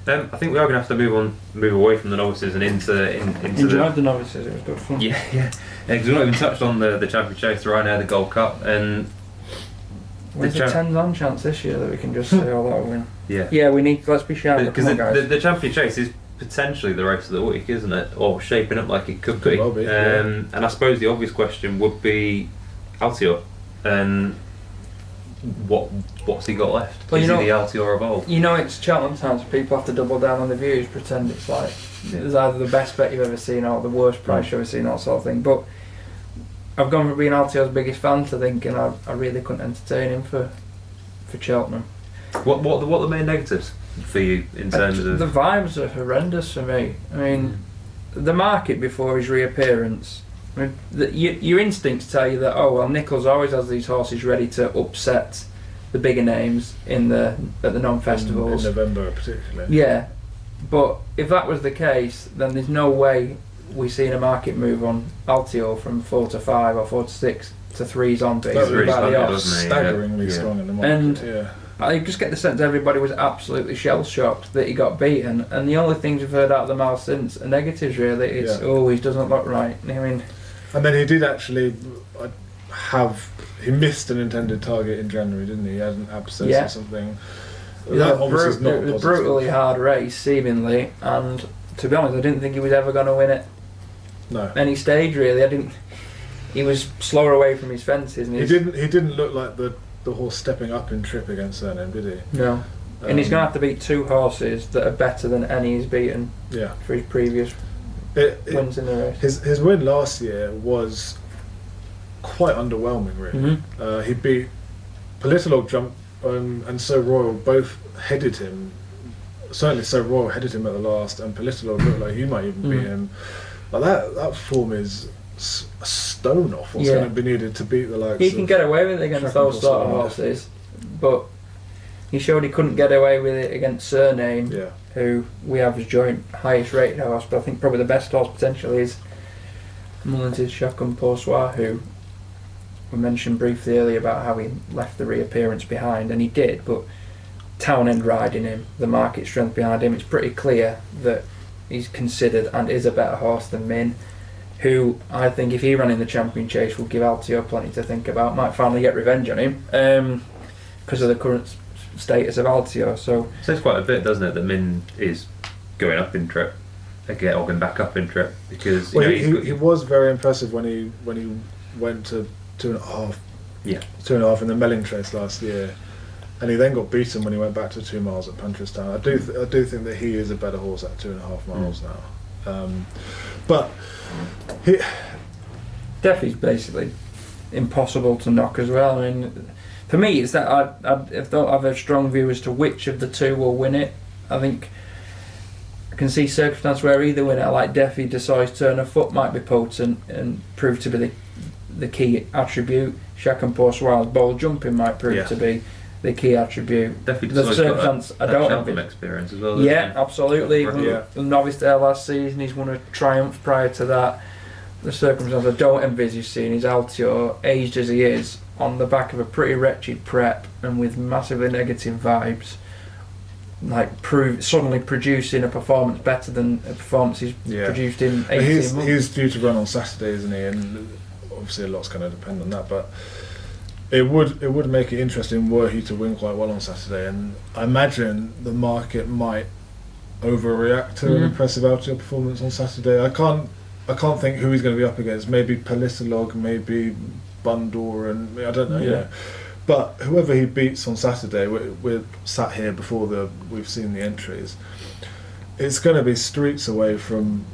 I think we are going to have to move away from the novices and into Enjoyed the novices. It was good fun. Yeah. Because we've not even touched on the champion chase, the Ryanair, the Gold Cup, and There's a 10-on chance this year that we can just say, "Oh, that'll win." yeah. Yeah, we need. Let's be sharp. Because the champion chase is potentially the race of the week, isn't it? Or shaping up like it could be. Well be, And I suppose the obvious question would be Altior, and what's he got left? Well, is you he the know- Altior of old? You know, it's Cheltenham time, so people have to double down on the views, pretend it's like it's either the best bet you've ever seen or the worst price you've ever seen, that sort of thing. But I've gone from being Altior's biggest fan to thinking I really couldn't entertain him for Cheltenham. What are the main negatives for you in terms of The vibes are horrendous for me. I mean, the market before his reappearance. I mean, your instincts tell you that Nichols always has these horses ready to upset the bigger names at the non-festivals. In November particularly. Yeah, but if that was the case, then there's no way we're seeing a market move on Altior from 4 to 5 or 4 to 6 to 3's on That's basically really by the stunning, odds. doesn't it? Staggeringly Yeah. strong in the market. And yeah. I just get the sense everybody was absolutely shell-shocked that he got beaten, and the only things we've heard out of the mouth since are negatives really. It's, he doesn't look right. I mean... And then he did actually he missed an intended target in January, didn't he? He had an abscess or something. That obviously is not it was a positive. brutally hard race, seemingly, and to be honest, I didn't think he was ever going to win it. No. Any stage really. He was slower away from his fences. And He didn't look like the horse stepping up in trip against Surname, did he? No. And he's going to have to beat 2 horses that are better than any he's beaten for his previous wins in the race. His win last year was quite underwhelming, really. He beat Politolog Jump and So Royal both headed him. Certainly So Royal headed him at the last, and Politolog looked like he might even beat him. But that form is a stone off what's going to be needed to beat the likes He can get away with it against those sort of horses, but he showed he couldn't get away with it against Surname, who we have as joint highest rated horse, but I think probably the best horse potentially is Mullins' Chacun, who we mentioned briefly earlier about how he left the reappearance behind, and he did, but Townend riding him, the market strength behind him, it's pretty clear that he's considered and is a better horse than Min, who I think if he ran in the champion chase will give Altior plenty to think about, might finally get revenge on him because of the current status of Altior. So says quite a bit, doesn't it, that Min is going up in trip again, or going back up in trip, because he was very impressive when he went to 2.5 2.5 in the Melling Trace last year, and he then got beaten when he went back to 2 miles at Punchestown. I do think that he is a better horse at 2.5 miles now, but Deffy's basically impossible to knock as well. I mean, for me, it's that I don't have a strong view as to which of the 2 will win it. I think I can see circumstance where either winner, like Deffy, decides turn of foot might be potent and prove to be the key attribute. Chacun Poursoir's ball jumping might prove to be the key attribute. Definitely the circumstance I don't have experience as well. Yeah, absolutely. The novice there last season, he's won a Triumph prior to that. The circumstance I don't envisage seeing is Altior, aged as he is, on the back of a pretty wretched prep and with massively negative vibes, like suddenly producing a performance better than a performance he's produced in 18 months. He's due to run on Saturday, isn't he? And obviously a lot's going to depend on that, but it would make it interesting were he to win quite well on Saturday, and I imagine the market might overreact to an impressive Altior performance on Saturday. I can't think who he's going to be up against. Maybe Politolog, maybe Bundor, and I don't know. But whoever he beats on Saturday, we're sat here before we've seen the entries. It's going to be streets away from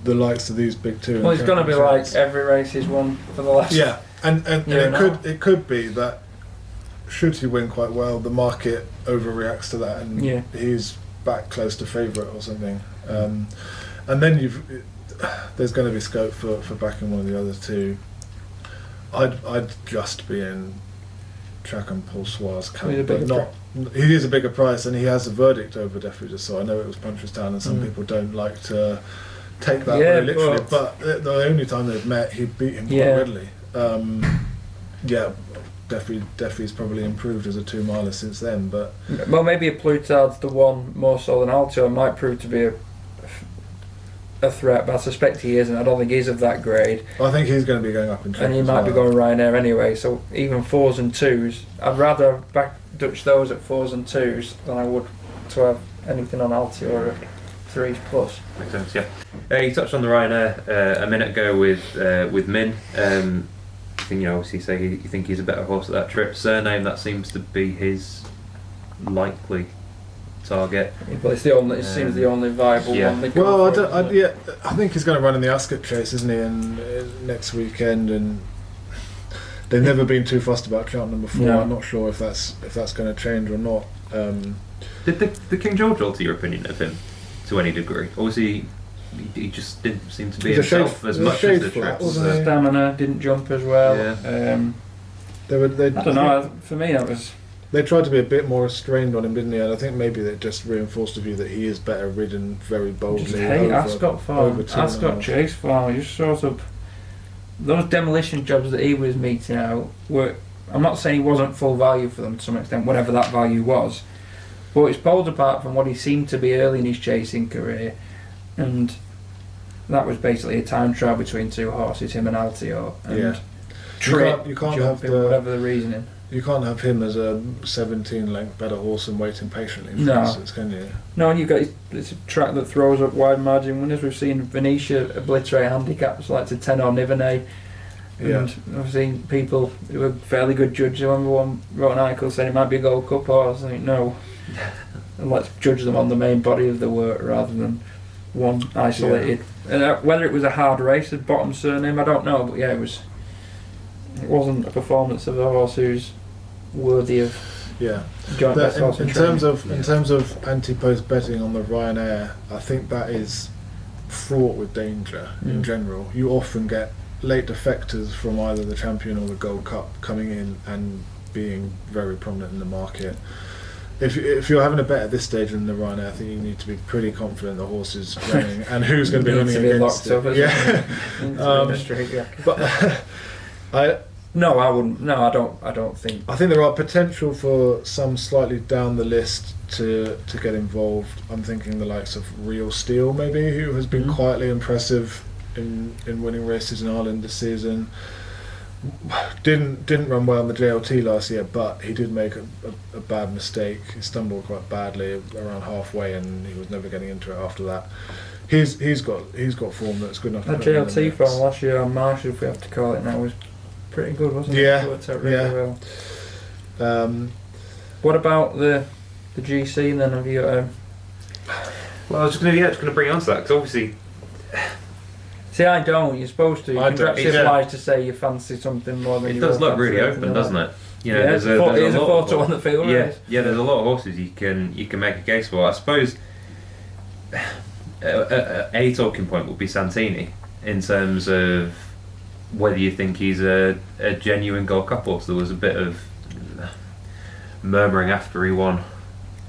the likes of these big 2. Well, it's going to be like every race he's won for the last. Yeah, and it could be that should he win quite well, the market overreacts to that, and he's back close to favourite or something. And then there's going to be scope for backing one of the other 2. I'd just be in Chacun Poursoir's camp, but not. He is a bigger price, and he has a verdict over Deffy. So I know it was Punchestown, and some people don't like to take that very literally. But the only time they've met, he beat him quite readily. Duffy's probably improved as a 2-miler since then. But well, maybe Plutard's the one more so than Altior might prove to be a threat, but I suspect he isn't. I don't think he's of that grade. I think he's going to be going up in trip. And he might be going Ryanair anyway, so even 4s and 2s, I'd rather back Dutch those at 4s and 2s than I would to have anything on Altior at 3s plus. Makes sense, yeah. You touched on the Ryanair a minute ago with Min. I think, obviously say you think he's a better horse at that trip. Surname, that seems to be his likely target. But it's the only. It seems the only viable one. Well, I think he's going to run in the Ascot Chase, isn't he? And next weekend, and they've never been too fussed about Cheltenham before. No. I'm not sure if that's going to change or not. Did the King George alter your opinion of him to any degree, or was he just didn't seem to be himself as much as the trip? Stamina didn't jump as well. Yeah. I don't know. For me, that was. They tried to be a bit more restrained on him, didn't they? And I think maybe they just reinforced the view that he is better ridden very boldly. Just hate Ascot farm, Ascot Chase farm. You sort of those demolition jobs that he was meting out were. I'm not saying he wasn't full value for them to some extent, whatever that value was, but it's pulled apart from what he seemed to be early in his chasing career, and that was basically a time trial between two horses, him and Altior, and you can't have whatever the reasoning. You can't have him as a 17-length better horse and waiting patiently, for instance, can you? No, and you've got it's a track that throws up wide margin winners. We've seen Venetia obliterate handicaps like to 10 or Nivernais. And I've seen people who are fairly good judges. I remember one wrote an article saying it might be a Gold Cup horse. I think no, and let's judge them on the main body of the work rather than one isolated. And whether it was a hard race, a bottom surname, I don't know. But yeah, it wasn't a performance of a horse who's worthy of joint best horse in terms of anti-post betting on the Ryanair. I think that is fraught with danger in general. You often get late defectors from either the Champion or the Gold Cup coming in and being very prominent in the market. If you're having a bet at this stage in the Ryanair, I think you need to be pretty confident the horse is running and who's going to be running against it. But No, I wouldn't. No, I don't think. I think there are potential for some slightly down the list to get involved. I'm thinking the likes of Real Steel, maybe, who has been quietly impressive in winning races in Ireland this season. Didn't run well in the JLT last year, but he did make a bad mistake. He stumbled quite badly around halfway, and he was never getting into it after that. He's got form that's good enough. That JLT form last year on Marshall, if we have to call it now, was pretty good, wasn't it? Yeah, worked out really well. What about the GC then? Have you got? Well, I was just going to bring on to that because obviously. See, I don't. You're supposed to. You're actually obliged to say you fancy something more than. It does look really open, doesn't it? You know, there's a photo on the field. Yeah, there's a lot of horses you can make a case for. I suppose a talking point would be Santini in terms of whether you think he's a genuine Gold Cup horse. There was a bit of murmuring after he won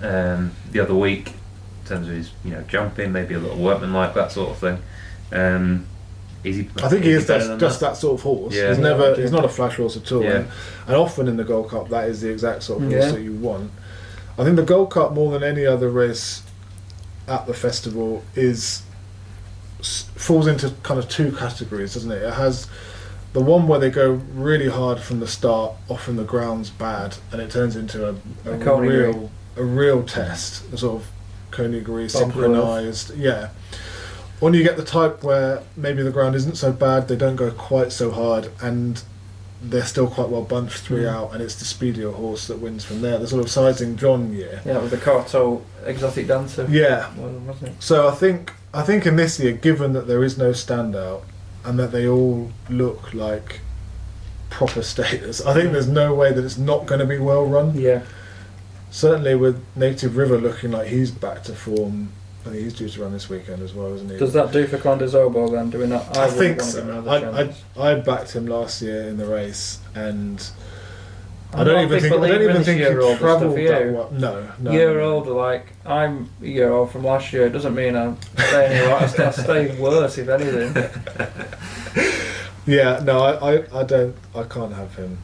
the other week in terms of his jumping, maybe a little workmanlike, that sort of thing. I think he is just that sort of horse. Yeah. He's not a flash horse at all. Yeah. And often in the Gold Cup, that is the exact sort of horse that you want. I think the Gold Cup, more than any other race at the festival, falls into kind of two categories, doesn't it? It has the one where they go really hard from the start, often the ground's bad, and it turns into a real test, a sort of Coney synchronised. Yeah. When you get the type where maybe the ground isn't so bad, they don't go quite so hard, and they're still quite well bunched 3 out, and it's the speedier horse that wins from there. The sort of Sizing John year. Yeah, with the Carto Exotic Dancer. Yeah. Wasn't it? So I think in this year, given that there is no standout, and that they all look like proper status, I think there's no way that it's not going to be well run. Yeah. Certainly with Native River looking like he's back to form. I think he's due to run this weekend as well, isn't he? Does that do for Condezobo then? Do we not? I think so. I backed him last year in the race, and I don't even think he travelled that well. No. Year older, like I'm a year old from last year. It doesn't mean I'm staying here. I stay worse, if anything. Yeah, no, I don't. I can't have him.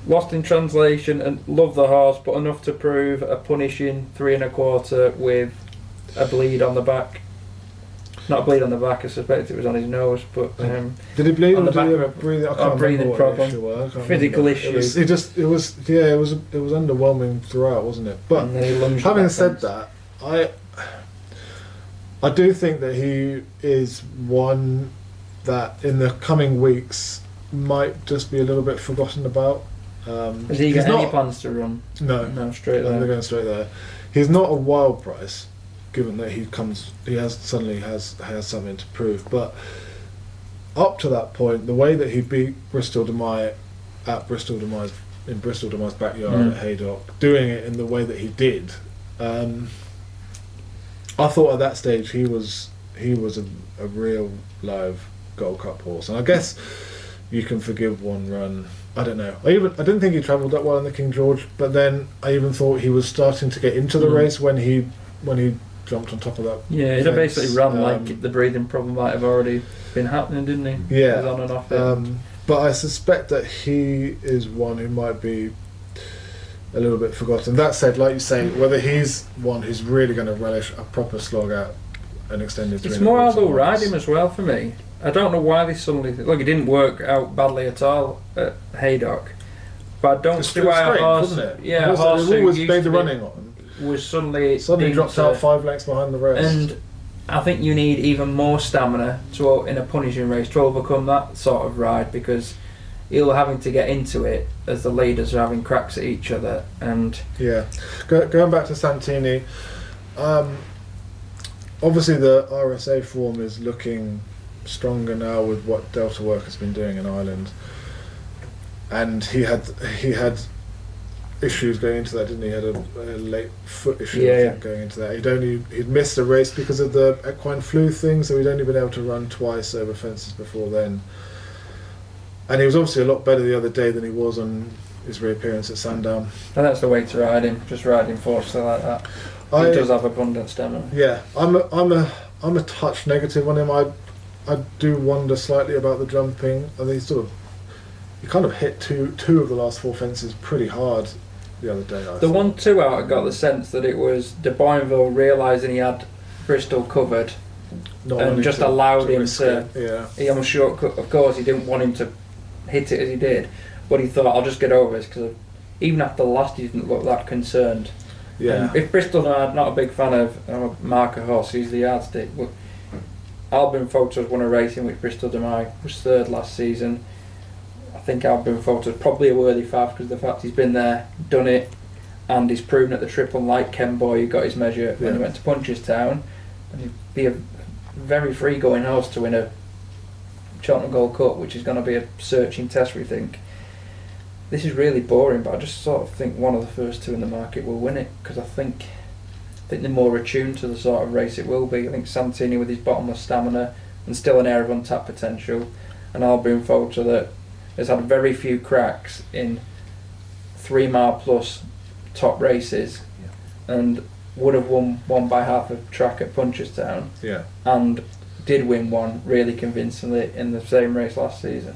Lost in translation and love the horse, but enough to prove a punishing 3 1/4 with a bleed on the back. Not a bleed on the back, I suspect it was on his nose, but did he bleed on or the back did he of breathe? I a can't breathing remember what problem, the issue was. I can't physical remember. issue. It was underwhelming throughout, wasn't it? But And then he lunged having at said fence. that, I do think that he is one that in the coming weeks might just be a little bit forgotten about. Has he he's got any not- plans to run? No, No, straight they're there. going straight there. He's not a wild price, given that he has something to prove. But up to that point, the way that he beat Bristol Demai at Bristol Demai's in Bristol Demai's backyard at Haydock, doing it in the way that he did, I thought at that stage he was a real live Gold Cup horse, and I guess you can forgive one run. I don't know. I didn't think he travelled that well in the King George, but then I even thought he was starting to get into the race when he jumped on top of that. Yeah, he fence. basically ran like the breathing problem might have already been happening, didn't he? Yeah. He was on and off it. But I suspect that he is one who might be a little bit forgotten. That said, like you say, whether he's one who's really going to relish a proper slog out an extended. It's more how they'll ride him as well for me. I don't know why they suddenly look. It didn't work out badly at all at Haydock, but I don't see why a horse. Yeah, a horse who always used made to the be- running on. was suddenly Dropped out 5 lengths behind the rest. And I think you need even more stamina to in a punishing race to overcome that sort of ride, because you're having to get into it as the leaders are having cracks at each other. And yeah, going back to Santini, obviously the RSA form is looking stronger now with what Delta Work has been doing in Ireland, and he had issues going into that, didn't he? He had a late foot issue going into that. He'd missed a race because of the equine flu thing, so he'd only been able to run twice over fences before then. And he was obviously a lot better the other day than he was on his reappearance at Sandown. And that's the way to ride him, just ride him forcefully like that. He does have abundant stamina. Yeah, I'm a touch negative on him. I do wonder slightly about the jumping. I think he kind of hit two of the last 4 fences pretty hard the other day. The 1-2 out, I got the sense that it was De Boinville realising he had Bristol covered and just allowed him to. Yeah. I'm sure, of course, he didn't want him to hit it as he did, but he thought, I'll just get over this, because even after the last, he didn't look that concerned. Yeah. And if Bristol, I'm not a big fan of a marker horse, he's the yardstick. But Albin Photos won a race in which Bristol Demai was 3rd last season. I think Albin Photos probably a worthy fav because of the fact he's been there, done it, and he's proven at the Triple, like Ken Boy, who got his measure when he went to Punchestown, and he'd be a very free going horse to win a Cheltenham Gold Cup, which is going to be a searching test, we think. This is really boring, but I just sort of think one of the first 2 in the market will win it, because I think they're more attuned to the sort of race it will be. I think Santini with his bottomless stamina and still an air of untapped potential, and Albin Photo that has had very few cracks in 3 mile plus top races, and would have won one by half a track at Punchestown, and did win one really convincingly in the same race last season.